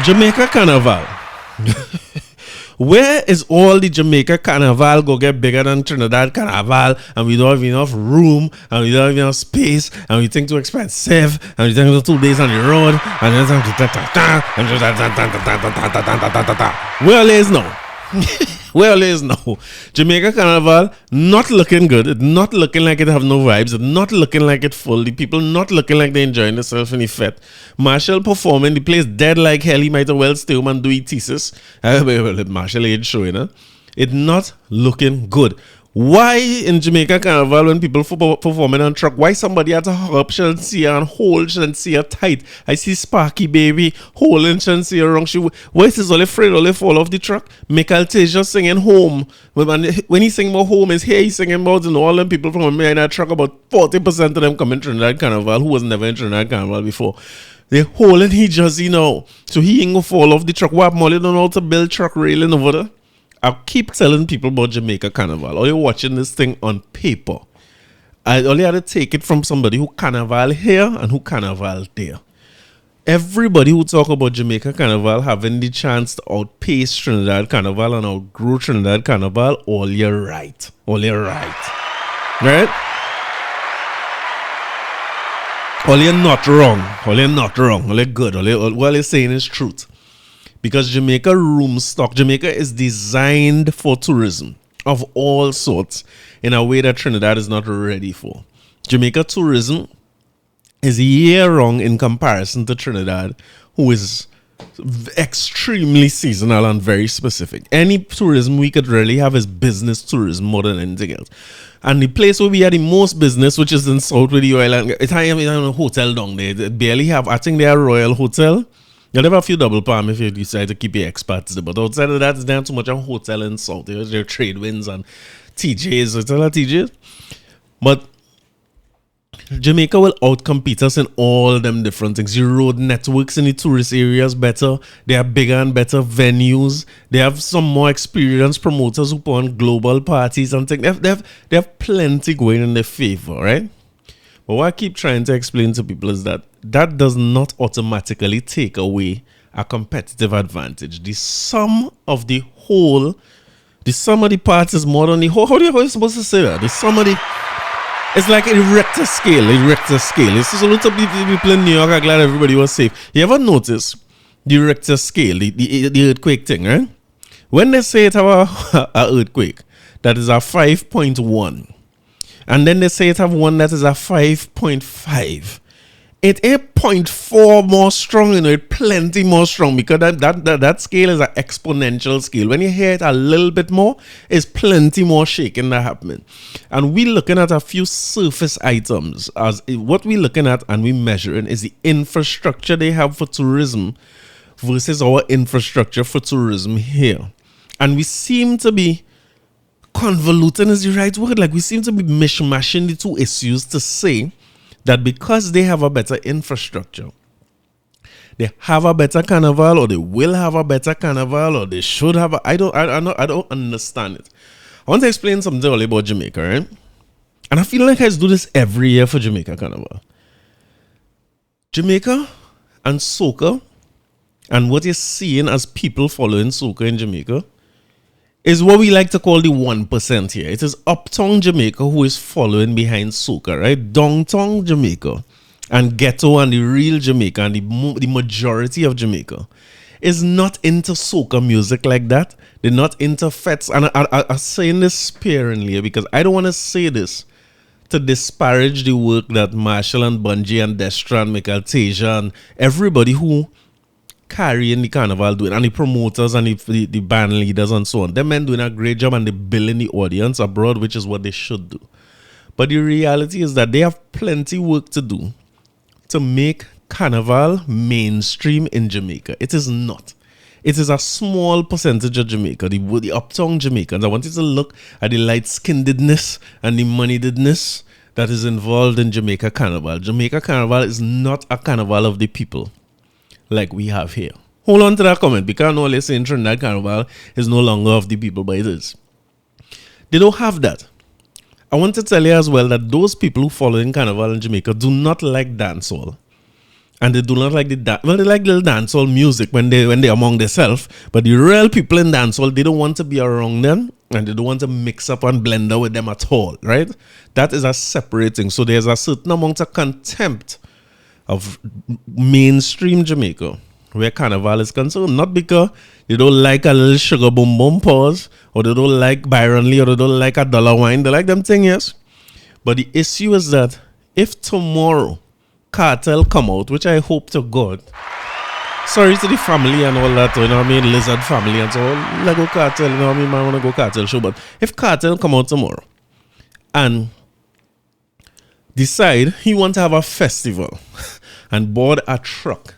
Jamaica Carnival. Where is all the Jamaica Carnival go get bigger than Trinidad Carnival, and we don't have enough room, and we don't have enough space, and we think too expensive, and we think 2 days on the road, and then well, is no. Well, is no. Jamaica Carnival not looking good. It's not looking like it have no vibes. It's not looking like it full. The people not looking like they enjoying themselves in the fete. Marshall performing. The place dead like hell. He might as well stay home and do his thesis. Marshall ain't showing it. It's not looking good. Why in Jamaica Carnival when people performing on truck, why somebody had to hug up shouldn't see her and hold shouldn't see her tight? I see Sparky baby holding shouldn't see her wrong. Why is this all afraid all fall off the truck? Michael Teja singing home. When he sing about home, is here he's singing about all them people from behind that truck. About 40% of them come in Trinidad Carnival who was never in Trinidad Carnival before. They're holding his jersey now. So he ain't gonna fall off the truck. What Molly don't know how to build truck railing over there? I keep telling people about Jamaica Carnival. Or you're watching this thing on paper. I only had to take it from somebody who carnival here and who carnival there. Everybody who talk about Jamaica Carnival having the chance to outpace Trinidad Carnival and outgrow Trinidad Carnival, all you're right. All you're right. Right? All you're not wrong. All you're not wrong. All you're good. All you're saying is truth. Because Jamaica Jamaica is designed for tourism of all sorts in a way that Trinidad is not ready for. Jamaica tourism is year-round in comparison to Trinidad, who is extremely seasonal and very specific. Any tourism we could really have is business tourism more than anything else. And the place where we had the most business, which is in South with the oil and it's a hotel down there. They barely have, I think they are Royal Hotel. You'll have a few double palm if you decide to keep your expats there. But outside of that, it's not too much a hotel in South. There's your trade winds and TJs. It's all TJs. But Jamaica will outcompete us in all them different things. The road networks in the tourist areas better. They have bigger and better venues. They have some more experienced promoters who put on global parties and things. They have plenty going in their favor, right? But what I keep trying to explain to people is that does not automatically take away a competitive advantage. The sum of the parts is more than the whole. How are you supposed to say that? The sum of the... It's like a Richter scale. It's just a lot of people in New York are glad everybody was safe. You ever notice the Richter scale, the earthquake thing, right? When they say it have a earthquake, that is a 5.1. And then they say it have one that is a 5.5. It 8.4 more strong, it plenty more strong because that scale is an exponential scale. When you hear it a little bit more, it's plenty more shaking that happening. And we looking at a few surface items as what we looking at and we measuring is the infrastructure they have for tourism versus our infrastructure for tourism here. And we seem to be convoluting is the right word. Like we seem to be mishmashing the two issues to say that because they have a better infrastructure, they have a better carnival, or they will have a better carnival, or they should have I don't understand it. I want to explain something all about Jamaica, right? And I feel like I do this every year for Jamaica Carnival. Jamaica and soca, and what you're seeing as people following soca in Jamaica, is what we like to call the 1% here. It is uptown Jamaica who is following behind soca, right? Downtown Jamaica and ghetto and the real Jamaica and the majority of Jamaica is not into soca music like that. They're not into fetes. And I'm saying this sparingly because I don't want to say this to disparage the work that Marshall and Bungie and Destra and Michael Teja and everybody who carrying the carnival doing, and the promoters and the band leaders and so on. Them men doing a great job and they building the audience abroad, which is what they should do. But the reality is that they have plenty work to do to make carnival mainstream in Jamaica. It is not. It is a small percentage of Jamaica, the uptown Jamaicans. I want you to look at the light-skinnedness and the moneyedness that is involved in Jamaica Carnival. Jamaica Carnival is not a carnival of the people like we have here. Hold on to that comment because I know they're saying Trinidad Carnival is no longer of the people, but it is. They don't have that. I want to tell you as well that those people who follow in Carnival in Jamaica do not like dancehall. And they do not like well, they like little dancehall music when they're among themselves. But the real people in dancehall, they don't want to be around them, and they don't want to mix up and blend with them at all, right? That is a separating. So there's a certain amount of contempt of mainstream Jamaica where Carnival is concerned, not because they don't like a little sugar boom boom pause, or they don't like Byron Lee, or they don't like a dollar wine. They like them thing, yes. But the issue is that if tomorrow Cartel come out, which I hope to God, sorry to the family and all that, you know what I mean, Lizard family and so on, Lego Cartel, you know what I mean, I want to go Cartel show, but if Cartel come out tomorrow and decide he want to have a festival and board a truck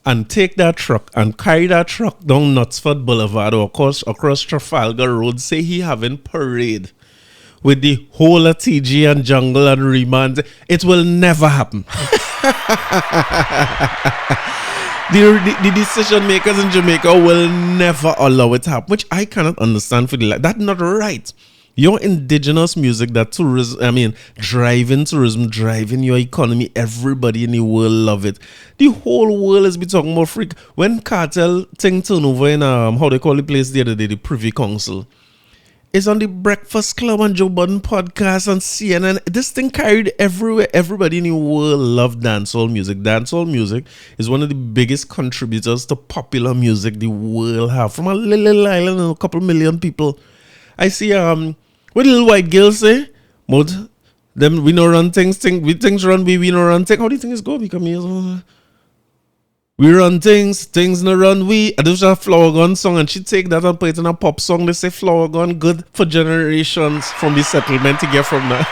and take that truck and carry that truck down Knutsford Boulevard or across Trafalgar Road, say he having parade with the whole of TG and Jungle and Remand, it will never happen. the decision makers in Jamaica will never allow it to happen, which I cannot understand for the life. That's not right. Your indigenous music, that tourism, driving tourism, driving your economy, everybody in the world love it. The whole world is be talking about freak. When Cartel thing turn over in, how they call the place the other day, the Privy Council, it's on the Breakfast Club and Joe Budden podcast and CNN. This thing carried everywhere. Everybody in the world loved dancehall music. Dancehall music is one of the biggest contributors to popular music the world have. From a little island and a couple million people. I see, what little white girls say? But them, we no run things run, we no run things. How do you think it's going? Because we run things no run we. I do a Flower Gun song, and she take that and put it in a pop song. They say Flower Gun good for generations from the settlement to get from that.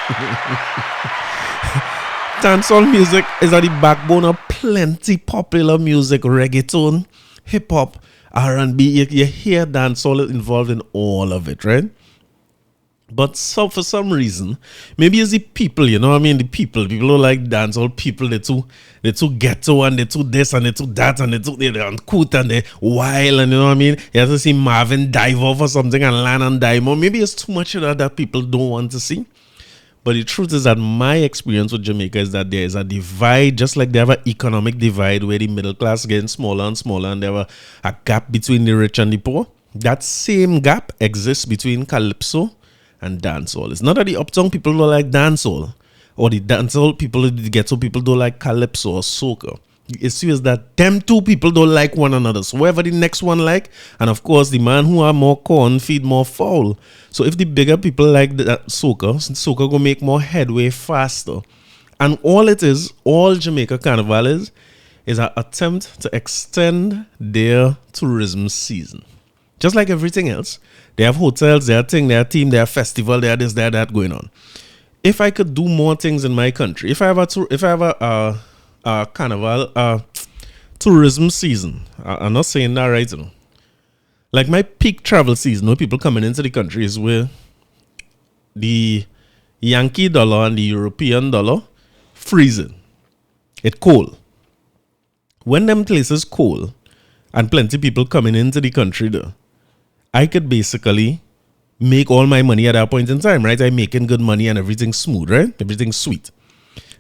Dancehall music is at the backbone of plenty popular music, reggaeton, hip hop, R&B. You hear dancehall involved in all of it, right? But so for some reason, maybe it's the people, you know what I mean? The people who like dancehall, people, they're too ghetto and they're too this and they're too that and they're uncouth and they're wild, and you know what I mean? You have to see Marvin dive off or something and land and dive. Or maybe it's too much of that people don't want to see. But the truth is that my experience with Jamaica is that there is a divide, just like they have an economic divide where the middle class getting smaller and smaller, and they have a gap between the rich and the poor. That same gap exists between calypso and dancehall. It's not that the uptown people don't like dancehall, or the dancehall people, the ghetto people don't like calypso or soca. The issue is that them two people don't like one another. So whoever the next one like, and of course the man who have more corn feed more fowl. So if the bigger people like that soca go make more headway faster. And all Jamaica Carnival is an attempt to extend their tourism season. Just like everything else, they have hotels, their thing, their team, their festival, their this, their that going on. If I could do more things in my country, if I have a carnival tourism season, I'm not saying that right, you know. Like my peak travel season, where people coming into the country, is where the Yankee dollar and the European dollar freezing. It's cold. When them places cold and plenty people coming into the country though, I could basically make all my money at that point in time, right? I'm making good money and everything's smooth, right? Everything's sweet.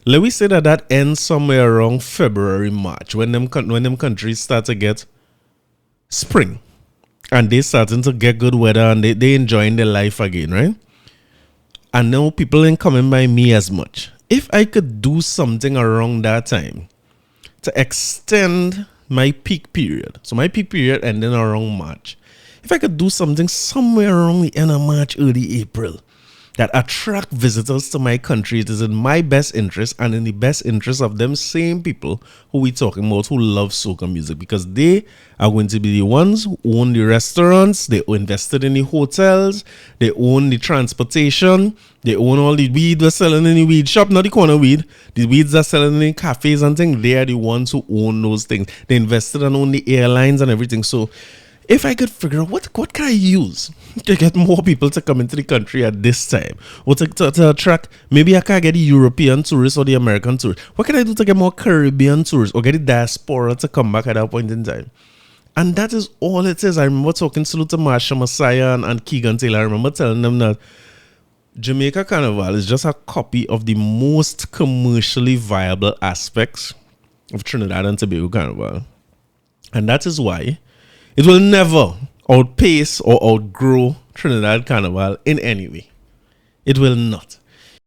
Let me say that ends somewhere around February, March, when them countries start to get spring and they starting to get good weather and they enjoying their life again, right? And now people ain't coming by me as much. If I could do something around that time to extend my peak period, so my peak period ending around March, if I could do something somewhere around the end of March, early April, that attract visitors to my country, it is in my best interest and in the best interest of them same people who we talking about who love soca music, because they are going to be the ones who own the restaurants, they invested in the hotels, they own the transportation, they own all the weed they're selling in the weed shop, not the corner weed, the weeds are selling in the cafes and things. They are the ones who own those things. They invested and own the airlines and everything. So if I could figure out what can I use to get more people to come into the country at this time, or to attract, maybe I can get the European tourists or the American tourists. What can I do to get more Caribbean tourists or get the diaspora to come back at that point in time? And that is all it is. I remember talking to Marsha Messiah and Keegan Taylor. I remember telling them that Jamaica Carnival is just a copy of the most commercially viable aspects of Trinidad and Tobago Carnival. And that is why it will never outpace or outgrow Trinidad Carnival in any way. It will not.